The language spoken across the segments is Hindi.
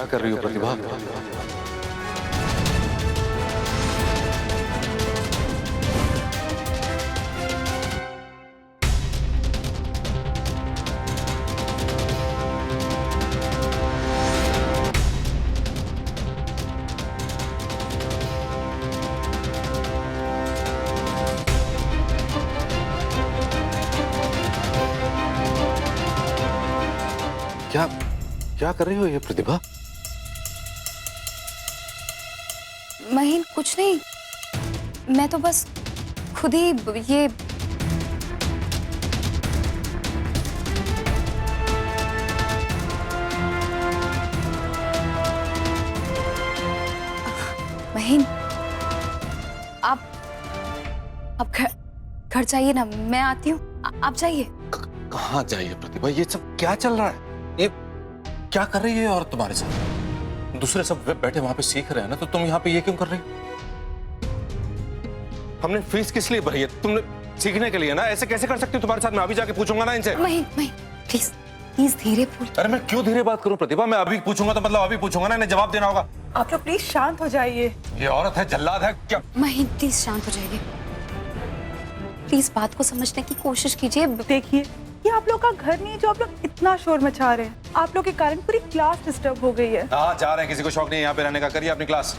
क्या कर रही हो प्रतिभा? क्या क्या कर रही हो ये प्रतिभा? महीन कुछ नहीं, मैं तो बस खुद ही ये महीन, आप घर जाइए ना, मैं आती हूँ, आप जाइए। कहाँ जाइए प्रतिभा? ये सब क्या चल रहा है? ये क्या कर रही है और तुम्हारे साथ? दूसरे सब बैठे वहां पे सीख रहे हैं ना, तो तुम यहाँ पे ये क्यों कर रही हो? हमने फीस किस लिए भरी है? तुमने सीखने के लिए ना? ऐसे कैसे कर सकती हो? तुम्हारे साथ मैं अभी जाके पूछूंगा ना इनसे। महीन प्लीज प्लीज धीरे बोल। अरे मैं क्यों धीरे बात करूं प्रतिभा? मैं अभी पूछूंगा तो मतलब अभी पूछूंगा ना, इन्हें जवाब देना होगा। आप लोग प्लीज शांत हो जाइए। ये औरत है, जल्लाद है क्या? महीन प्लीज शांत हो जाइए, प्लीज बात को समझने की कोशिश कीजिए। देखिए, ये आप लोग का घर नहीं है जो आप लोग इतना शोर मचा रहे हैं। आप लोग के कारण पूरी क्लास डिस्टर्ब हो गई है। हाँ, जा रहे हैं, किसी को शौक नहीं है यहाँ पे रहने का। करिए अपनी क्लास।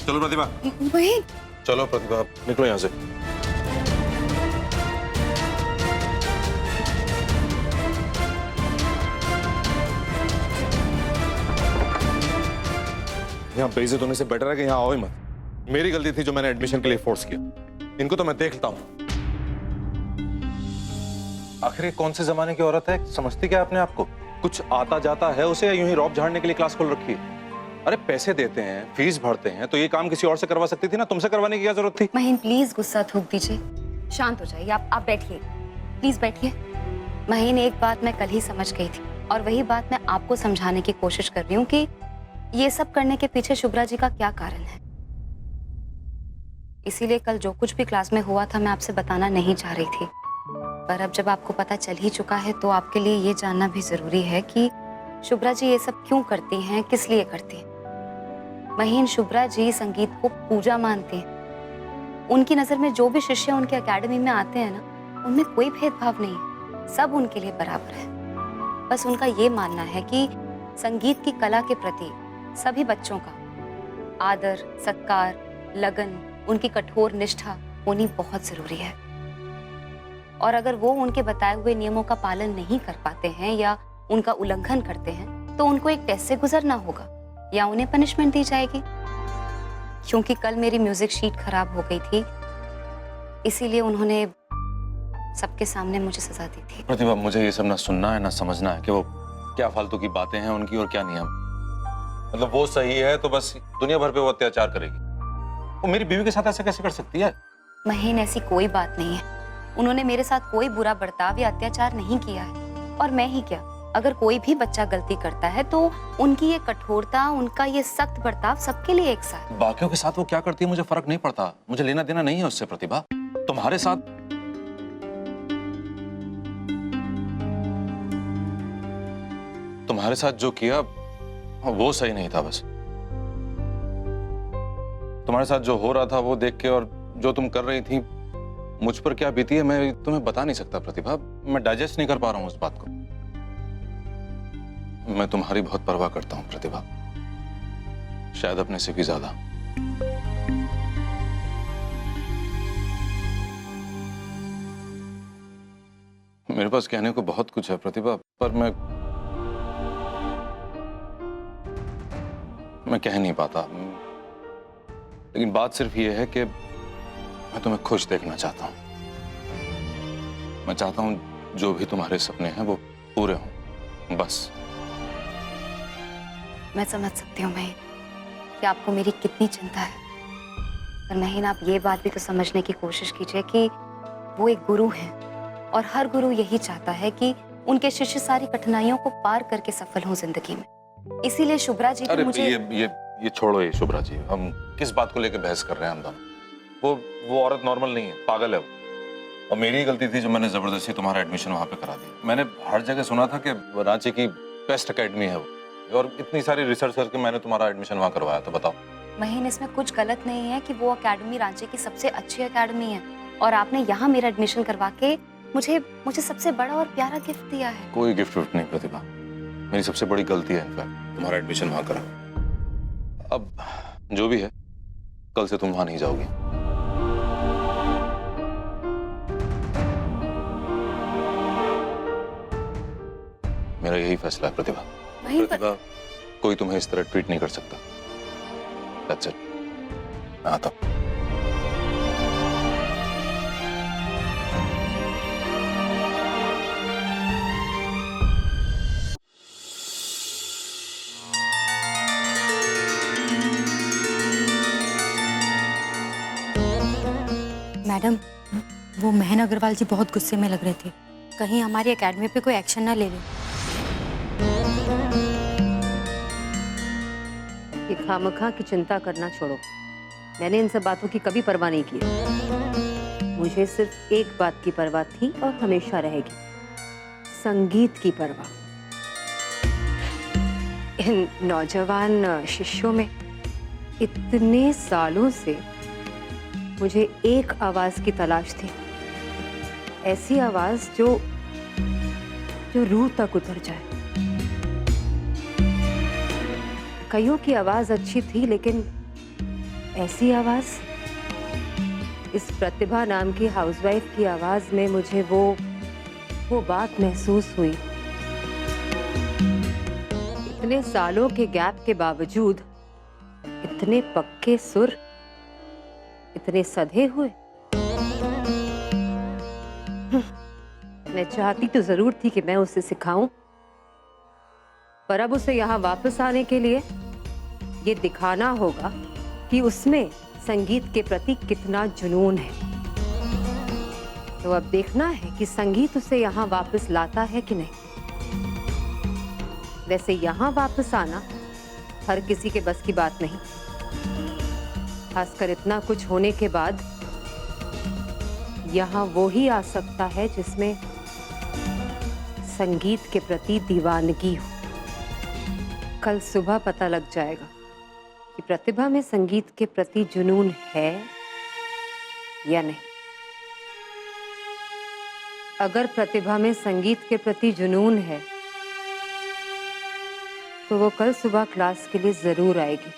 चलो प्रतिभा, महीन चलो प्रतिभा, निकलो यहाँ से। यहाँ बेइज्जत होने से बेटर है कि यहाँ आओ ही मत। मेरी गलती थी जो मैंने एडमिशन के लिए फोर्स किया। इनको तो मैं देखता हूँ। आखिर ये कौन से जमाने की औरत है? समझती क्या अपने आप को? कुछ आता जाता है उसे, यूं ही रौब झाड़ने के लिए क्लास खोल रखी है? अरे पैसे देते हैं, फीस भरते हैं, तो ये काम किसी और से करवा सकती थी ना। तुमसे करवाने की क्या जरूरत थी? महीन प्लीज गुस्सा थूक दीजिए, शांत हो जाइए। आप बैठिए, प्लीज बैठिए। महीन, एक बात मैं कल ही समझ गई थी और वही बात मैं आपको समझाने की कोशिश कर रही हूँ कि ये सब करने के पीछे शुभ्रा जी का क्या कारण है। इसीलिए कल जो कुछ भी क्लास में हुआ था मैं आपसे बताना नहीं चाह रही थी, पर अब जब आपको पता चल ही चुका है तो आपके लिए ये जानना भी जरूरी है कि शुभ्रा जी ये सब क्यों करती हैं, किस लिए करती हैं। महीन, शुभ्रा जी संगीत को पूजा मानती हैं। उनकी नजर में जो भी शिष्य उनके एकेडमी में आते हैं ना, उनमें कोई भेदभाव नहीं है, सब उनके लिए बराबर है। बस उनका ये मानना है कि संगीत की कला के प्रति सभी बच्चों का आदर, सत्कार, लगन, उनकी कठोर निष्ठा होनी बहुत जरूरी है। और अगर वो उनके बताए हुए नियमों का पालन नहीं कर पाते हैं या उनका उल्लंघन करते हैं तो उनको एक टेस्ट से गुजरना होगा या उन्हें पनिशमेंट दी जाएगी। क्योंकि कल मेरी म्यूजिक शीट खराब हो गई थी, इसीलिए उन्होंने सबके सामने मुझे सजा दी थी। प्रतिभा, मुझे ये सब ना सुनना है ना समझना है कि वो क्या फालतू की बातें हैं उनकी और क्या नियम। मतलब वो सही है तो बस दुनिया भर पे वो अत्याचार करेगी। वो मेरी बीवी के साथ ऐसा कैसे कर सकती है? महीन, ऐसी कोई बात नहीं है। उन्होंने मेरे साथ कोई बुरा बर्ताव या अत्याचार नहीं किया है। और मैं ही क्या, अगर कोई भी बच्चा गलती करता है तो उनकी ये कठोरता, उनका ये सख्त बर्ताव सबके लिए एक सा है। बाकियों के साथ वो क्या करती है मुझे फर्क नहीं पड़ता, मुझे लेना देना नहीं है उससे। प्रतिभा, तुम्हारे साथ जो किया वो सही नहीं था। बस तुम्हारे साथ जो हो रहा था वो देख के और जो तुम कर रही थी, मुझ पर क्या बीती है मैं तुम्हें बता नहीं सकता प्रतिभा। मैं डाइजेस्ट नहीं कर पा रहा हूं उस बात को। मैं तुम्हारी बहुत परवाह करता हूं प्रतिभा, शायद अपने से भी ज्यादा। मेरे पास कहने को बहुत कुछ है प्रतिभा, पर मैं कह नहीं पाता। लेकिन बात सिर्फ ये है कि मैं तुम्हें खुश देखना चाहता हूं। मैं चाहता हूं जो भी तुम्हारे सपने हैं वो पूरे हों, बस। मैं समझ सकती हूँ महीन कि आपको मेरी कितनी चिंता है, पर महीन आप ये बात भी तो समझने की कोशिश कीजिए कि वो एक गुरु हैं और हर गुरु यही चाहता है कि उनके शिष्य सारी कठिनाइयों को पार करके सफल हों जिंदगी में। इसीलिए शुभ्रा जी अरे मुझे ये छोड़ो ये शुभ्रा जी, हम किस बात को लेकर बहस कर रहे हैं हम दोनों? वो औरत नॉर्मल नहीं है, पागल है वो। और मेरी ही गलती थी जो मैंने जबरदस्ती तुम्हारा एडमिशन वहां पे करा दिया। मैंने हर जगह सुना था कि रांची की बेस्ट एकेडमी है वो, और इतनी सारी रिसर्च करके मैंने तुम्हारा एडमिशन वहां करवाया। तो बताओ महीन, इसमें कुछ गलत नहीं है कि वो एकेडमी रांची की सबसे अच्छी एकेडमी है और आपने यहाँ मेरा एडमिशन करवा के मुझे सबसे बड़ा और प्यारा गिफ्ट दिया है। कोई गिफ्ट विफ्ट नहीं प्रतिभा, मेरी सबसे बड़ी गलती है इनफैक्ट तुम्हारा एडमिशन वहां करा। अब जो भी है, कल से तुम वहां नहीं जाओगी। मेरा यही फैसला है प्रतिभा। प्रतिभा, कोई तुम्हें इस तरह ट्रीट नहीं कर सकता। That's it. मैं आता हूं। मैडम, वो महन अग्रवाल जी बहुत गुस्से में लग रहे थे, कहीं हमारी एकेडमी पे कोई एक्शन ना ले ले। ये खामखा की चिंता करना छोड़ो। मैंने इन सब बातों की कभी परवाह नहीं की। मुझे सिर्फ एक बात की परवाह थी और हमेशा रहेगी, संगीत की परवाह। इन नौजवान शिष्यों में इतने सालों से मुझे एक आवाज की तलाश थी, ऐसी आवाज जो रूह तक उतर जाए। कईयों की आवाज अच्छी थी, लेकिन ऐसी आवाज, इस प्रतिभा नाम की हाउसवाइफ की आवाज में मुझे वो बात महसूस हुई। इतने सालों के गैप के बावजूद इतने पक्के सुर, इतने सधे हुए। मैं चाहती तो जरूर थी कि मैं उसे सिखाऊं, पर अब उसे यहाँ वापस आने के लिए ये दिखाना होगा कि उसमें संगीत के प्रति कितना जुनून है। तो अब देखना है कि संगीत उसे यहाँ वापस लाता है कि नहीं। वैसे यहाँ वापस आना हर किसी के बस की बात नहीं, खासकर इतना कुछ होने के बाद। यहाँ वो ही आ सकता है जिसमें संगीत के प्रति दीवानगी हो। कल सुबह पता लग जाएगा कि प्रतिभा में संगीत के प्रति जुनून है या नहीं। अगर प्रतिभा में संगीत के प्रति जुनून है तो वो कल सुबह क्लास के लिए जरूर आएगी।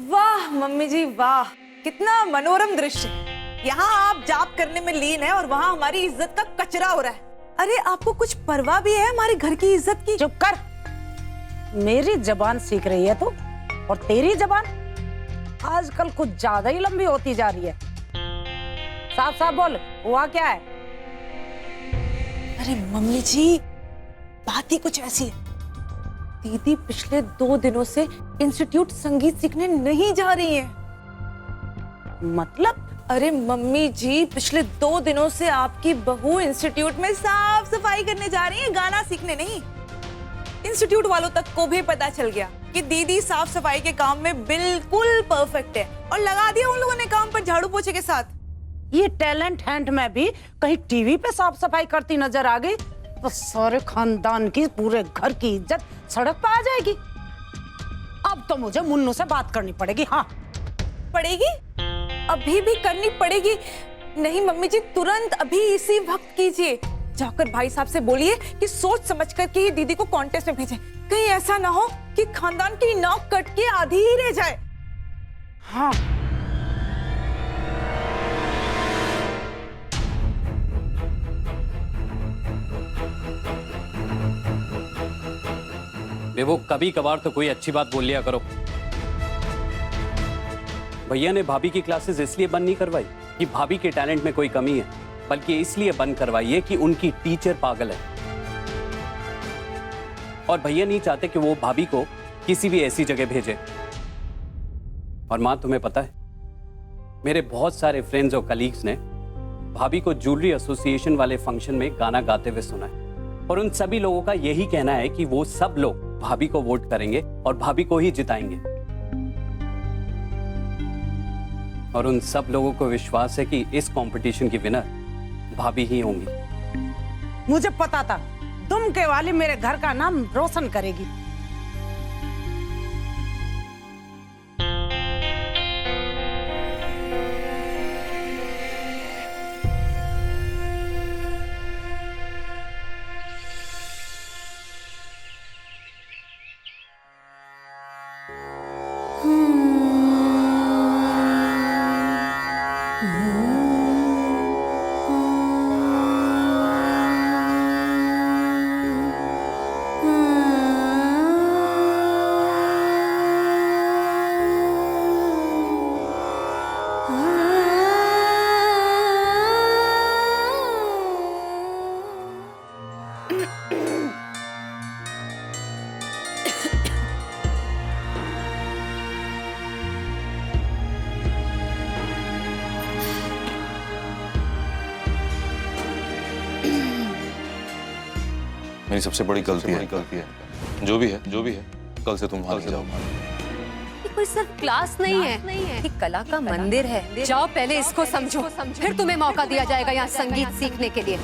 वाह मम्मी जी वाह, कितना मनोरम दृश्य। यहाँ आप जाप करने में लीन है और वहाँ हमारी इज्जत का कचरा हो रहा है। अरे आपको कुछ परवाह भी है हमारे घर की इज्जत की? चुप कर, मेरी जबान सीख रही है तू, और तेरी जबान आजकल कुछ ज्यादा ही लंबी होती जा रही है। साफ साफ बोल, हुआ क्या है? अरे मम्मी जी, बात ही कुछ ऐसी है। दीदी पिछले 2 दिनों से इंस्टीट्यूट संगीत सीखने नहीं जा रही है। मतलब? अरे मम्मी जी, पिछले 2 दिनों से आपकी बहू इंस्टीट्यूट में साफ सफाई करने जा रही है, गाना सीखने नहीं। इंस्टीट्यूट वालों तक को भी पता चल गया कि दीदी साफ सफाई के काम में बिल्कुल परफेक्ट है, और लगा दिया उन लोगों ने काम पर झाड़ू पोछे के साथ। ये टैलेंट हैंड में भी कहीं टीवी पे साफ सफाई करती नजर आ गई तो सारे खानदान की, पूरे घर की इज्जत सड़क पर आ जाएगी। अब तो मुझे मुन्नू से बात करनी पड़ेगी। हाँ पड़ेगी, अभी भी करनी पड़ेगी। नहीं मम्मी जी, तुरंत अभी इसी वक्त कीजिए। जाकर भाई साहब से बोलिए कि सोच समझ कर के ही दीदी को कॉन्टेस्ट में भेजें। कहीं ऐसा ना हो कि खानदान की नाक कट के आधी ही रह जाए। हाँ, वो कभी कभार तो कोई अच्छी बात बोल लिया करो। भैया ने भाभी की क्लासेस इसलिए बंद नहीं करवाई कि भाभी के टैलेंट में कोई कमी है, बल्कि इसलिए बंद करवाई है कि उनकी टीचर पागल है। और भैया नहीं चाहते कि वो भाभी को किसी भी ऐसी जगह भेजे। और मां, तुम्हें पता है, मेरे बहुत सारे फ्रेंड्स और कलीग्स ने भाभी को ज्वेलरी एसोसिएशन वाले फंक्शन में गाना गाते हुए सुना है, और उन सभी लोगों का यही कहना है कि वो सब लोग भाभी को वोट करेंगे और भाभी को ही जिताएंगे। और उन सब लोगों को विश्वास है कि इस कंपटीशन की विनर भाभी ही होंगी। मुझे पता था तुम के वाली मेरे घर का नाम रोशन करेगी। मेरी सबसे बड़ी गलती है। जो भी है कल से तुम वहां नहीं जाओ। ये कोई सिर्फ क्लास नहीं है, ये कला का मंदिर है। जाओ पहले इसको समझो, फिर तुम्हें मौका दिया जाएगा यहाँ संगीत सीखने के लिए।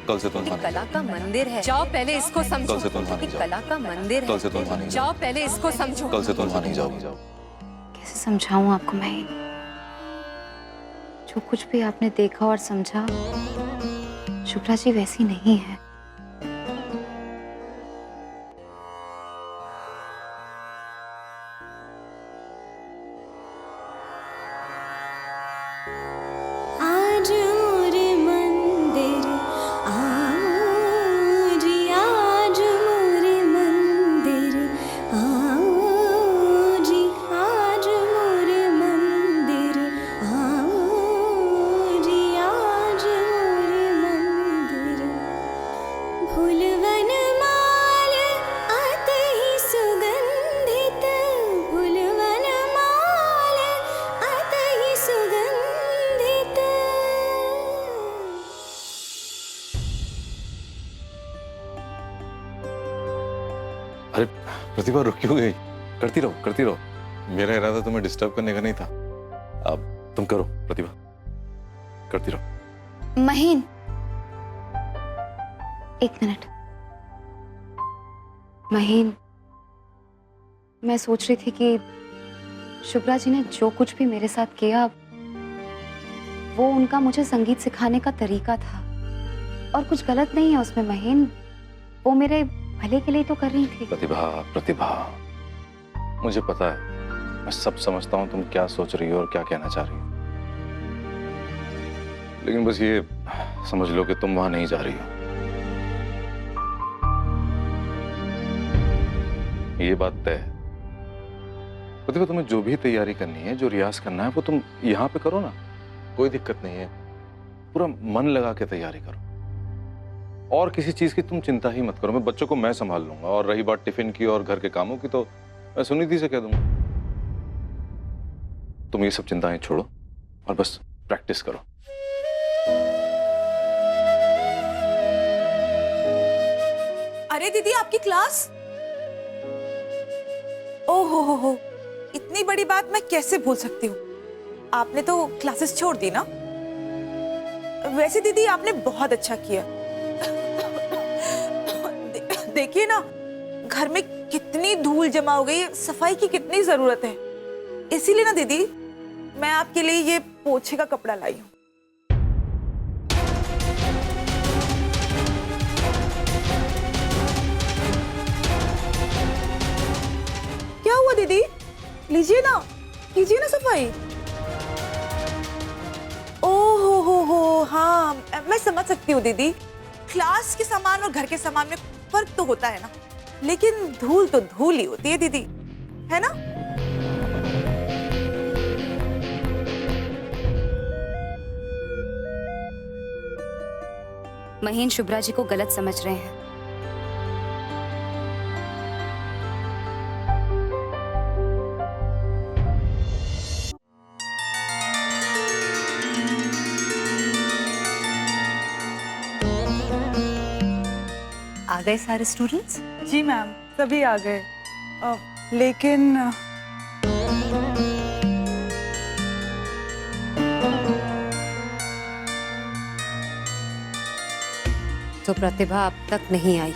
कल से तुम वहां कला का मंदिर है, जाओ पहले इसको समझो। कल से तुम वहां नहीं जाओ। कला का मंदिर कल से तुम वहां नहीं जाओ पहले इसको समझो। कल से तुम वहां नहीं जाओगी। कैसे समझाऊं आपको महीन? जो कुछ भी आपने देखा और समझा, शुभ्रा जी वैसी नहीं है। आज मोरे मंदिर आओ जी, आज मोरे मंदिर आओ जी, आज मोरे मंदिर आओ जी, आज मोरे मंदिर। फूलवन माल आते ही सुगंधित, फूलवन माल आते ही सुगंधित। अरे प्रतिभा, रुक क्यों गई? करती रहो। मेरा इरादा तुम्हें डिस्टर्ब करने का नहीं था। अब तुम करो प्रतिभा, करती रहो। महीन, एक मिनट। महीन, मैं सोच रही थी कि शुभ्रा जी ने जो कुछ भी मेरे साथ किया, वो उनका मुझे संगीत सिखाने का तरीका था और कुछ गलत नहीं है उसमें महीन। वो मेरे भले के लिए तो कर रही थी। प्रतिभा, मुझे पता है, मैं सब समझता हूँ तुम क्या सोच रही हो और क्या कहना चाह रही हो, लेकिन बस ये समझ लो कि तुम वहां नहीं जा रही हो। ये बात तय है। प्रतिभा, तुम्हें जो भी तैयारी करनी है, जो रियाज करना है, वो तुम यहाँ पे करो ना, कोई दिक्कत नहीं है। पूरा मन लगा के तैयारी करो और किसी चीज की तुम चिंता ही मत करो। मैं बच्चों को मैं संभाल लूंगा, और रही बात टिफिन की और घर के कामों की, तो मैं सुनीति से कह दूंगा। तुम ये सब चिंताएं छोड़ो और बस प्रैक्टिस करो। अरे दीदी, आपकी क्लास? ओहो हो, इतनी बड़ी बात मैं कैसे भूल सकती हूँ। आपने तो क्लासेस छोड़ दी ना? वैसे दीदी, आपने बहुत अच्छा किया। देखिए ना, घर में कितनी धूल जमा हो गई है, सफाई की कितनी जरूरत है। इसीलिए ना दीदी, मैं आपके लिए ये पोछे का कपड़ा लाई हूँ। क्या हुआ दीदी? लीजिए ना, कीजिए ना सफाई। ओहो हो, हाँ, मैं समझ सकती हूँ दीदी। क्लास के सामान और घर के सामान में फर्क तो होता है ना, लेकिन धूल तो धूल ही होती है दीदी, है ना? महीन शुभ्रा जी को गलत समझ रहे हैं। आ गए सारे स्टूडेंट्स? जी मैम। सभी आ गए। लेकिन तो प्रतिभा अब तक नहीं आई।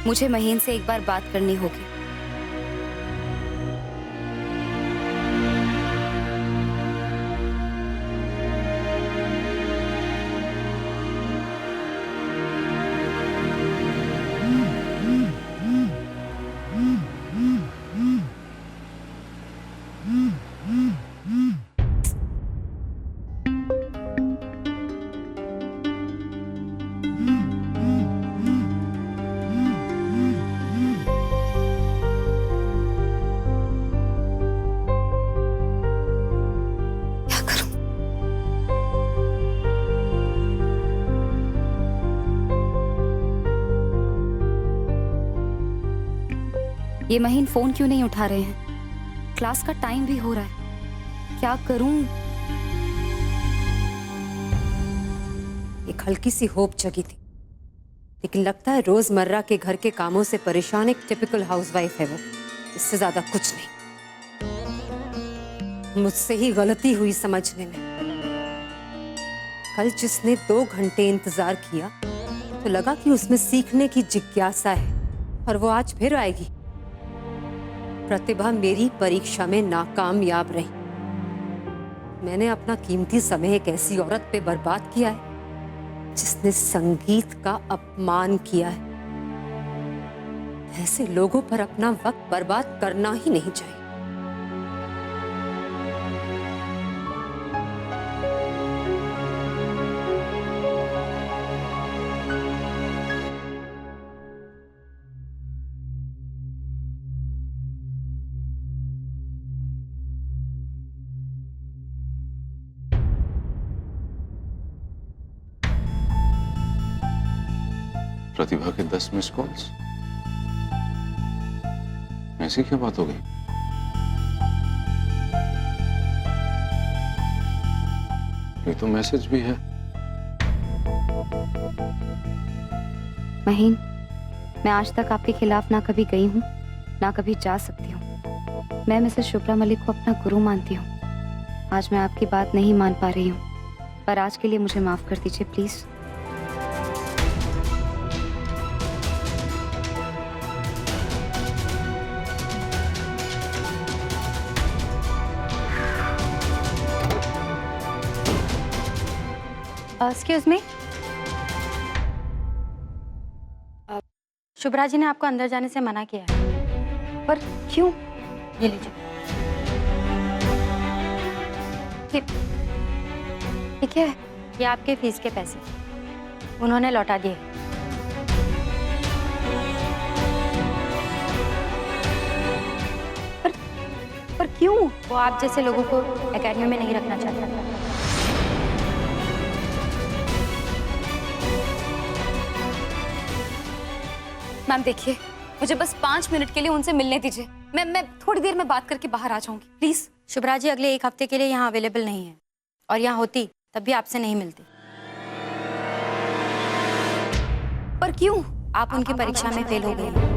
मुझे महीन से एक बार बात करनी होगी। ये महीन फोन क्यों नहीं उठा रहे हैं? क्लास का टाइम भी हो रहा है, क्या करूं? एक हल्की सी होप जगी थी, लेकिन लगता है रोजमर्रा के घर के कामों से परेशान एक टिपिकल हाउसवाइफ है वो, इससे ज्यादा कुछ नहीं। मुझसे ही गलती हुई समझने में। कल जिसने 2 घंटे इंतजार किया तो लगा कि उसमें सीखने की जिज्ञासा है, और वो आज फिर आएगी। प्रतिभा मेरी परीक्षा में नाकामयाब रही। मैंने अपना कीमती समय एक ऐसी औरत पे बर्बाद किया है जिसने संगीत का अपमान किया है। ऐसे लोगों पर अपना वक्त बर्बाद करना ही नहीं चाहिए। प्रतिभा के 10 मिस कॉल्स, ऐसी क्या बात हो गई? ये तो मैसेज भी है। महीन, मैं आज तक आपके खिलाफ ना कभी गई हूँ, ना कभी जा सकती हूँ। मैं मिसेस शुभ्रा मलिक को अपना गुरु मानती हूँ। आज मैं आपकी बात नहीं मान पा रही हूँ, पर आज के लिए मुझे माफ कर दीजिए please. Excuse me, Shubhra ji ने आपको अंदर जाने से मना किया है। पर क्यों? ये लीजिए। ये क्या है? ये आपके फीस के पैसे उन्होंने लौटा दिए। पर क्यों? वो आप जैसे लोगों को एकेडमी में नहीं रखना चाहता। मैम देखिए, मुझे बस 5 मिनट के लिए उनसे मिलने दीजिए। मैं थोड़ी देर में बात करके बाहर आ जाऊंगी, प्लीज। शुभ्रा जी अगले 1 हफ्ते के लिए यहाँ अवेलेबल नहीं है, और यहाँ होती तब भी आपसे नहीं मिलती। पर क्यों? आप उनकी परीक्षा में फेल हो गई हैं।